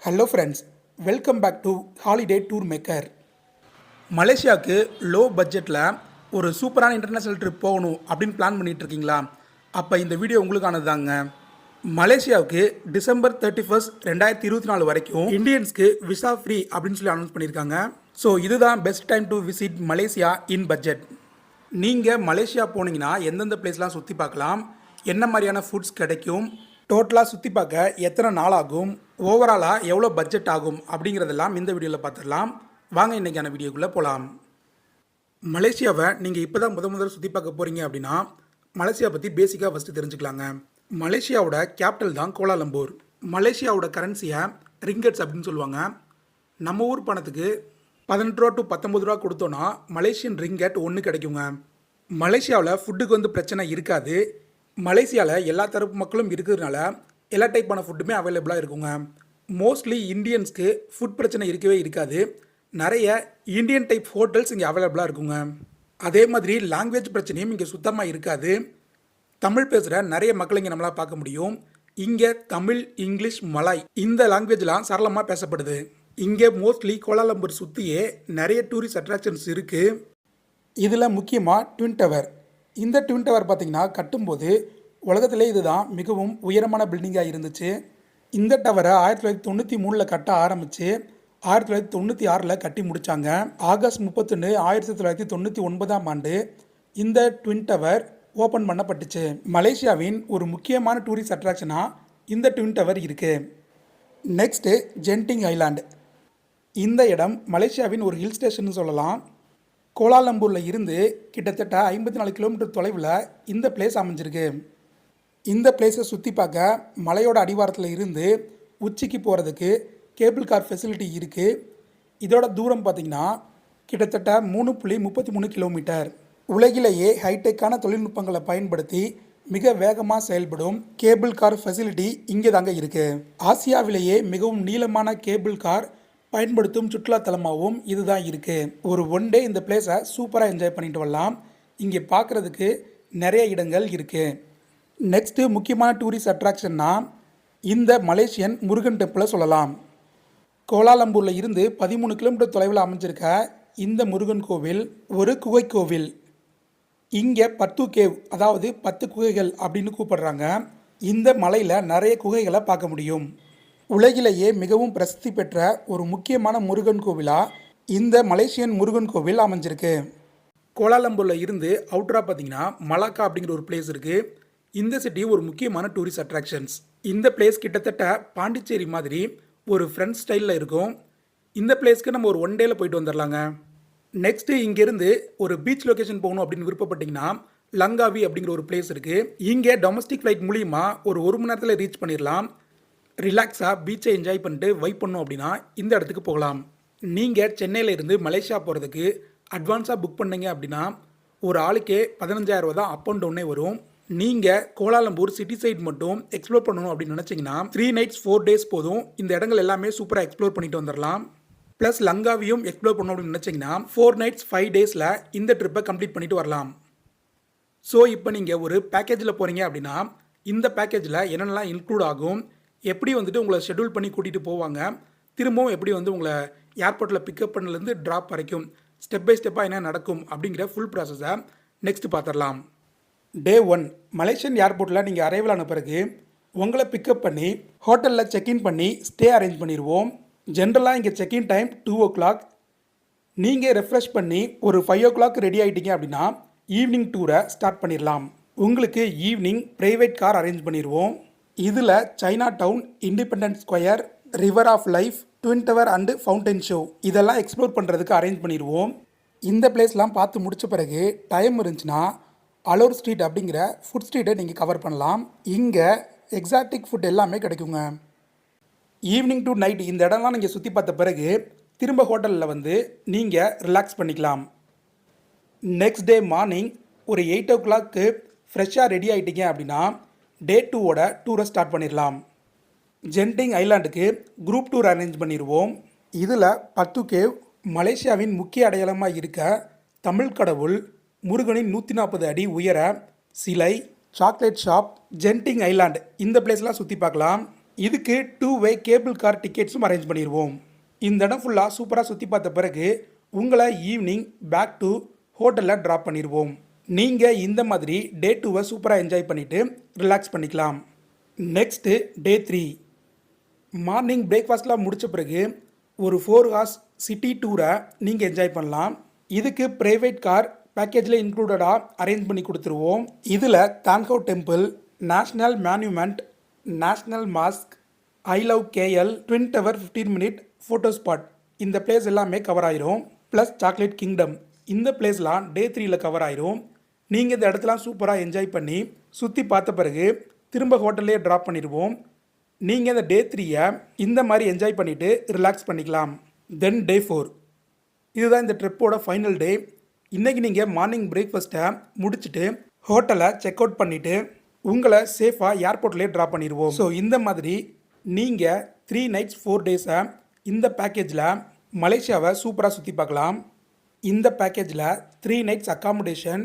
Hello friends, welcome back to holiday tour maker. மலேசியாவுக்கு low பட்ஜெட்டில் ஒரு சூப்பரான இன்டர்நேஷ்னல் ட்ரிப் போகணும் அப்படின்னு பிளான் பண்ணிகிட்டு இருக்கீங்களா? அப்போ இந்த வீடியோ உங்களுக்கானது தாங்க. மலேசியாவுக்கு டிசம்பர் 31, 2024 வரைக்கும் இந்தியன்ஸ்க்கு விசா ஃப்ரீ அப்படின்னு சொல்லி அனௌன்ஸ் பண்ணியிருக்காங்க. ஸோ இதுதான் best time to visit Malaysia in budget. நீங்கள் மலேசியா போனீங்கன்னா எந்தெந்த பிளேஸ்லாம் சுற்றி பார்க்கலாம், என்ன மாதிரியான ஃபுட்ஸ் கிடைக்கும், டோட்டலாக சுற்றி பார்க்க எத்தனை நாள் ஆகும், ஓவராலாக எவ்வளோ பட்ஜெட் ஆகும் அப்படிங்கிறதெல்லாம் இந்த வீடியோவில் பார்த்துடலாம். வாங்க இன்றைக்கான வீடியோக்குள்ளே போகலாம். மலேசியாவை நீங்கள் இப்போ தான் முதல் சுற்றி பார்க்க போகிறீங்க அப்படின்னா மலேசியா பற்றி பேசிக்காக ஃபஸ்ட்டு தெரிஞ்சுக்கலாங்க. மலேசியாவோட கேபிட்டல் தான் கோலாலம்பூர். மலேசியாவோட கரன்சியை ரிங்கட்ஸ் அப்படின்னு சொல்லுவாங்க. நம்ம ஊர் பணத்துக்கு 18 ரூபா டு 19 ரூபா கொடுத்தோன்னா மலேசியன் ரிங்கட் ஒன்று கிடைக்குங்க. மலேசியாவில் ஃபுட்டுக்கு பிரச்சனை இருக்காது. மலேசியாவில் எல்லா தரப்பு மக்களும் இருக்கிறதுனால எல்லா டைப்பான ஃபுட்டுமே அவைலபிளாக இருக்குங்க. மோஸ்ட்லி இந்தியன்ஸ்க்கு ஃபுட் பிரச்சனை இருக்கவே இருக்காது. நிறைய இந்தியன் டைப் ஹோட்டல்ஸ் இங்கே அவைலபிளாக இருக்குங்க. அதே மாதிரி லாங்குவேஜ் பிரச்சனையும் இங்கே சுத்தமாக இருக்காது. தமிழ் பேசுகிற நிறைய மக்கள் இங்கே நம்மளால் பார்க்க முடியும். இங்கே தமிழ், இங்கிலீஷ், மலாய் இந்த லாங்குவேஜ்லாம் சரளமாக பேசப்படுது. இங்கே மோஸ்ட்லி கோலாலம்பூர் சுற்றியே நிறைய டூரிஸ்ட் அட்ராக்ஷன்ஸ் இருக்குது. இதில் முக்கியமாக ட்வின் டவர். இந்த ட்வின் டவர் பார்த்திங்கன்னா கட்டும்போது உலகத்திலே இதுதான் மிகவும் உயரமான பில்டிங்காக இருந்துச்சு. இந்த டவரை 1993 கட்ட ஆரம்பித்து 1996 கட்டி முடித்தாங்க. ஆகஸ்ட் 31, 1999 இந்த ட்வின் டவர் ஓப்பன் பண்ணப்பட்டுச்சு. மலேசியாவின் ஒரு முக்கியமான டூரிஸ்ட் அட்ராக்ஷனாக இந்த ட்வின் டவர் இருக்குது. Next Genting island. இந்த இடம் மலேசியாவின் ஒரு ஹில் ஸ்டேஷன் சொல்லலாம். கோலாலம்பூரில் இருந்து கிட்டத்தட்ட 54 கிலோமீட்டர் தொலைவில் இந்த பிளேஸ் அமைஞ்சிருக்கு. இந்த பிளேஸை சுற்றி பார்க்க மலையோட அடிவாரத்தில் இருந்து உச்சிக்கு போகிறதுக்கு கேபிள் கார் ஃபெசிலிட்டி இருக்குது. இதோட தூரம் பார்த்திங்கன்னா கிட்டத்தட்ட 3.33 கிலோமீட்டர். உலகிலேயே ஹைடெக்கான தொழில்நுட்பங்களை பயன்படுத்தி மிக வேகமாக செயல்படும் கேபிள் கார் ஃபெசிலிட்டி இங்கே தாங்க இருக்குது. ஆசியாவிலேயே மிகவும் நீளமான கேபிள் கார் பயன்படுத்தும் சுற்றுலாத்தலமாகவும் இதுதான் இருக்குது. ஒரு ஒன் டே இந்த பிளேஸை சூப்பராக என்ஜாய் பண்ணிட்டு வரலாம். இங்கே பார்க்குறதுக்கு நிறைய இடங்கள் இருக்குது. நெக்ஸ்ட்டு முக்கியமான டூரிஸ்ட் அட்ராக்ஷன்னா இந்த மலேசியன் முருகன் டெம்பிளை சொல்லலாம். கோலாலம்பூரில் இருந்து 13 கிலோமீட்டர் தொலைவில் அமைஞ்சிருக்க இந்த முருகன் கோவில் ஒரு குகை கோவில். இங்கே 10 கேவ், அதாவது 10 குகைகள் அப்படின்னு கூப்பிடுறாங்க. இந்த மலையில் நிறைய குகைகளை பார்க்க முடியும். உலகிலேயே மிகவும் பிரசித்தி பெற்ற ஒரு முக்கியமான முருகன் கோவிலாக இந்த மலேசியன் முருகன் கோவில் அமைஞ்சிருக்கு. கோலாலம்பூரில் இருந்து அவுட்டராக பார்த்தீங்கன்னா மலாக்கா அப்படிங்கிற ஒரு பிளேஸ் இருக்குது. இந்த சிட்டி ஒரு முக்கியமான டூரிஸ்ட் அட்ராக்ஷன்ஸ். இந்த பிளேஸ் கிட்டத்தட்ட பாண்டிச்சேரி மாதிரி ஒரு ஃப்ரெண்ட்ஸ் ஸ்டைலில் இருக்கும். இந்த பிளேஸ்க்கு நம்ம ஒரு ஒன் டேயில் போயிட்டு வந்துடலாங்க. நெக்ஸ்ட்டு இங்கேருந்து ஒரு பீச் லொக்கேஷன் போகணும் அப்படின்னு விருப்பப்பட்டிங்கன்னா லங்காவி அப்படிங்கிற ஒரு பிளேஸ் இருக்குது. இங்கே டொமஸ்டிக் ஃப்ளைட் மூலிமா ஒரு மணி நேரத்தில் ரீச் பண்ணிடலாம். ரிலாக்ஸாக பீச்சை என்ஜாய் பண்ணிட்டு வைப் பண்ணோம் அப்படின்னா இந்த இடத்துக்கு போகலாம். நீங்கள் சென்னையில் இருந்து மலேசியா போகிறதுக்கு அட்வான்ஸாக புக் பண்ணீங்க அப்படின்னா ஒரு ஆளுக்கே 15,000 ரூபா தான் அப் அண்ட் டவுனே வரும். நீங்கள் கோலாலம்பூர் சிட்டி சைட் மட்டும் எக்ஸ்ப்ளோர் பண்ணணும் அப்படின்னு நினச்சிங்கன்னா 3 nights 4 days போதும். இந்த இடங்கள் எல்லாமே சூப்பராக எக்ஸ்ப்ளோர் பண்ணிட்டு வந்துடலாம். ப்ளஸ் லங்காவியும் எக்ஸ்ப்ளோர் பண்ணணும் அப்படின்னு நினச்சிங்கன்னா 4 nights 5 days இந்த ட்ரிப்பை கம்ப்ளீட் பண்ணிட்டு வரலாம். ஸோ இப்போ நீங்கள் ஒரு பேக்கேஜில் போகிறீங்க அப்படின்னா இந்த பேக்கேஜில் என்னென்னலாம் இன்க்ளூட் ஆகும், எப்படி உங்களை ஷெட்யூல் பண்ணி கூட்டிகிட்டு போவாங்க, திரும்பவும் எப்படி உங்களை ஏர்போர்ட்டில் பிக்கப் பண்ணலேருந்து ட்ராப் வரைக்கும் ஸ்டெப் பை ஸ்டெப்பாக என்ன நடக்கும் அப்படிங்கிற ஃபுல் ப்ராசஸை நெக்ஸ்ட் பார்த்துடலாம். டே 1 மலேசியன் ஏர்போர்ட்டில் நீங்கள் அரைவல் ஆன பிறகு உங்களை பிக்கப் பண்ணி ஹோட்டலில் செக்இன் பண்ணி ஸ்டே அரேஞ்ச் பண்ணிடுவோம். ஜென்ரலாக இங்கே செக்இன் டைம் 2 o'clock. நீங்கள் ரெஃப்ரெஷ் பண்ணி ஒரு 5 o'clock ரெடி ஆகிட்டீங்க அப்படின்னா ஈவினிங் டூரை ஸ்டார்ட் பண்ணிடலாம். உங்களுக்கு ஈவினிங் ப்ரைவேட் கார் அரேஞ்ச் பண்ணிடுவோம். இதில் Chinatown, Independence Square, River of Life, Twin Tower and fountain show இதெல்லாம் எக்ஸ்ப்ளோர் பண்ணுறதுக்கு அரேஞ்ச் பண்ணிடுவோம். இந்த பிளேஸ்லாம் பார்த்து முடித்த பிறகு டைம் இருந்துச்சுன்னா அலோர் ஸ்ட்ரீட் அப்படிங்கிற ஃபுட் ஸ்ட்ரீட்டை நீங்கள் கவர் பண்ணலாம். இங்கே எக்ஸாட்டிக் ஃபுட் எல்லாமே கிடைக்குங்க. ஈவினிங் டு நைட் இந்த இடம்லாம் நீங்கள் சுற்றி பார்த்த பிறகு திரும்ப ஹோட்டலில் நீங்கள் ரிலாக்ஸ் பண்ணிக்கலாம். நெக்ஸ்ட் டே மார்னிங் ஒரு 8 o'clock ஃப்ரெஷ்ஷாக ரெடி ஆகிட்டீங்க அப்படின்னா டே 2 டூரை ஸ்டார்ட் பண்ணிடலாம். ஜென்டிங் ஐலாண்டுக்கு குரூப் டூர் அரேஞ்ச் பண்ணிடுவோம். இதில் 10 கேவ், மலேசியாவின் முக்கிய அடையாளமாக இருக்க தமிழ் கடவுள் முருகனின் 140 அடி உயர சிலை, சாக்லேட் ஷாப், ஜென்டிங் ஐலாண்ட் இந்த பிளேஸ்லாம் சுற்றி பார்க்கலாம். இதுக்கு 2-வே கேபிள் கார் டிக்கெட்ஸும் அரேஞ்ச் பண்ணிடுவோம். இந்த இடம் ஃபுல்லாக சூப்பராக சுற்றி பார்த்த பிறகு உங்களை ஈவினிங் பேக் டு ஹோட்டலில் ட்ராப் பண்ணிடுவோம். நீங்கள் இந்த மாதிரி டே 2வை சூப்பராக என்ஜாய் பண்ணிவிட்டு ரிலாக்ஸ் பண்ணிக்கலாம். நெக்ஸ்ட்டு டே 3 மார்னிங் பிரேக்ஃபாஸ்ட்லாம் முடித்த பிறகு ஒரு 4 ஹார்ஸ் சிட்டி டூரை நீங்கள் என்ஜாய் பண்ணலாம். இதுக்கு ப்ரைவேட் கார் பேக்கேஜில் இன்க்ளூடடாக அரேஞ்ச் பண்ணி கொடுத்துருவோம். இதில் தான்கோ temple, national monument, national mosque, I love KL, twin tower 15 minute photo spot இந்த பிளேஸ் எல்லாமே கவர் ஆயிரும். ப்ளஸ் சாக்லேட் கிங்டம் இந்த பிளேஸ்லாம் டே 3ல் கவர் ஆயிரும். நீங்கள் இந்த இடத்துலாம் சூப்பராக என்ஜாய் பண்ணி சுற்றி பார்த்த பிறகு திரும்ப ஹோட்டல்லே ட்ராப் பண்ணிடுவோம். நீங்கள் இந்த டே 3யை இந்த மாதிரி என்ஜாய் பண்ணிவிட்டு ரிலாக்ஸ் பண்ணிக்கலாம். தென் டே 4 இதுதான் இந்த ட்ரிப்போட ஃபைனல் டே. இன்றைக்கி நீங்கள் மார்னிங் பிரேக்ஃபாஸ்ட்டை முடிச்சுட்டு ஹோட்டலை செக் அவுட் பண்ணிவிட்டு உங்களை சேஃபாக ஏர்போர்ட்லேயே ட்ராப் பண்ணிடுவோம். ஸோ இந்த மாதிரி நீங்கள் 3 நைட்ஸ் 4 டேஸை இந்த பேக்கேஜில் மலேசியாவை சூப்பராக சுற்றி பார்க்கலாம். இந்த பேக்கேஜில் 3 nights accommodation,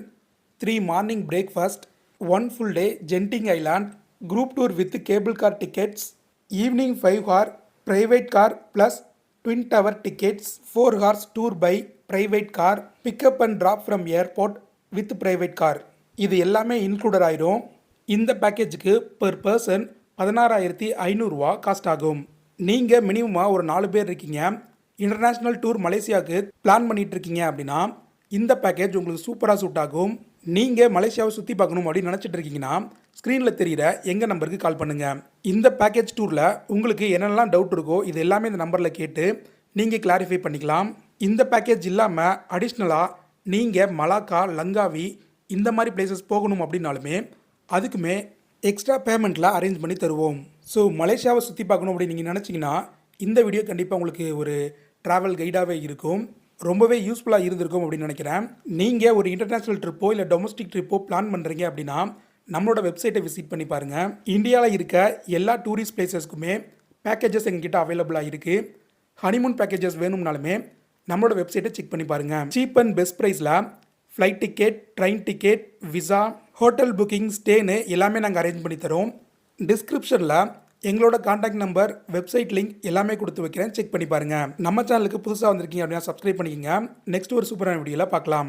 3 morning breakfast, 1 full day Genting Island, group tour with cable car tickets, evening 5 hour private car plus Twin Tower tickets, 4 hours tour by private car, pickup and drop from airport with private car இது எல்லாமே included ஆயிடும். இந்த பேக்கேஜுக்கு per person 16,500 cost ஆகும். நீங்கள் மினிமமாக ஒரு 4 பேர் இருக்கீங்க, இன்டர்நேஷ்னல் டூர் மலேசியாவுக்கு பிளான் பண்ணிட்டு இருக்கீங்க அப்படின்னா இந்த பேக்கேஜ் உங்களுக்கு சூப்பராக சூட் ஆகும். நீங்கள் மலேசியாவை சுற்றி பார்க்கணும் அப்படின்னு நினச்சிட்டு இருக்கீங்கன்னா ஸ்க்ரீனில் தெரிகிற எங்கள் நம்பருக்கு கால் பண்ணுங்கள். இந்த பேக்கேஜ் டூரில் உங்களுக்கு என்னெல்லாம் டவுட் இருக்கோ இது எல்லாமே இந்த நம்பரில் கேட்டு நீங்கள் கிளாரிஃபை பண்ணிக்கலாம். இந்த பேக்கேஜ் இல்லாமல் அடிஷ்னலாக நீங்கள் மலாக்கா, லங்காவி இந்த மாதிரி பிளேசஸ் போகணும் அப்படின்னாலுமே அதுக்குமே எக்ஸ்ட்ரா பேமெண்ட்டில் அரேஞ்ச் பண்ணி தருவோம். ஸோ மலேசியாவை சுற்றி பார்க்கணும் அப்படின்னு நீங்கள் நினச்சிங்கன்னா இந்த வீடியோ கண்டிப்பாக உங்களுக்கு ஒரு ட்ராவல் கைடாகவே இருக்கும், ரொம்பவே யூஸ்ஃபுல்லாக இருந்திருக்கும் அப்படின்னு நினைக்கிறேன். நீங்கள் ஒரு இன்டர்நேஷ்னல் ட்ரிப்போ இல்லை டொமஸ்டிக் ட்ரிப்போ பிளான் பண்ணுறீங்க அப்படின்னா நம்மளோட வெப்சைட்டை விசிட் பண்ணி பாருங்கள். இந்தியாவில் இருக்க எல்லா டூரிஸ்ட் பிளேசஸ்க்குமே பேக்கேஜஸ் எங்ககிட்ட அவைலபிளாக இருக்குது. ஹனிமூன் பேக்கேஜஸ் வேணும்னாலுமே நம்மளோட வெப்சைட்டை செக் பண்ணி பாருங்கள். சீப் அண்ட் பெஸ்ட் ப்ரைஸில் flight ticket, train ticket, visa, hotel booking, ஸ்டேன்னு எல்லாமே நாங்கள் அரேஞ்ச் பண்ணி தரோம். டிஸ்கிரிப்ஷனில் எங்களோட காண்டாக்ட் நம்பர், வெப்சைட் லிங்க் எல்லாமே கொடுத்து வைக்கிறேன், செக் பண்ணி பாருங்கள். நம்ம சேனலுக்கு புதுசாக வந்திருக்கீங்க அப்படின்னா சப்ஸ்கிரைப் பண்ணிக்கோங்க. நெக்ஸ்ட் ஒரு சூப்பரான வீடியோவில் பார்க்கலாம்.